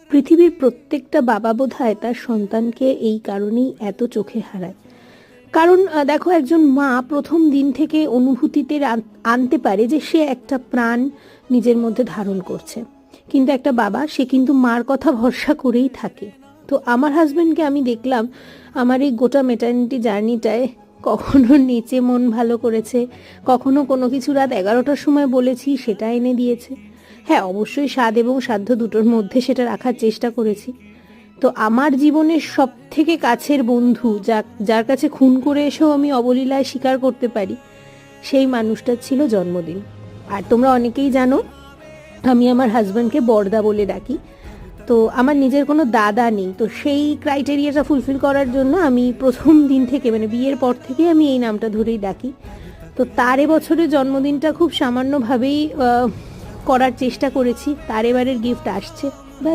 পৃথিবীর প্রত্যেকটা বাবা বোধহয় তার সন্তানকে এই কারণেই এত চোখে হারায়। কারণ দেখো, একজন মা প্রথম দিন থেকে অনুভূতিতে আনতে পারে যে সে একটা প্রাণ নিজের মধ্যে ধারণ করছে, কিন্তু একটা বাবা সে কিন্তু মার কথা ভরসা করেই থাকে। তো আমার হাজব্যান্ডকে আমি দেখলাম আমার এই গোটা মেটার্নিটি জার্নিটায় কখনো নেচে মন ভালো করেছে, কখনো কোনো কিছু রাত 11টার সময় বলেছি সেটা এনে দিয়েছে। হ্যাঁ, অবশ্যই স্বাদ এবং সাধ্য দুটোর মধ্যে সেটা রাখার চেষ্টা করেছি। তো আমার জীবনের সব থেকে কাছের বন্ধু, যার কাছে খুন করে এসেও আমি অবলীলায় স্বীকার করতে পারি, সেই মানুষটার ছিল জন্মদিন। আর তোমরা অনেকেই জানো আমি আমার হাজব্যান্ডকে বড়দা বলে ডাকি। তো আমার নিজের কোনো দাদা নেই, তো সেই ক্রাইটেরিয়াটা ফুলফিল করার জন্য আমি প্রথম দিন থেকে, মানে বিয়ের পর থেকে আমি এই নামটা ধরেই ডাকি। তো তার এবছরের জন্মদিনটা খুব সামান্যভাবেই করার চেষ্টা করেছি। তার এবারের গিফট আসছে।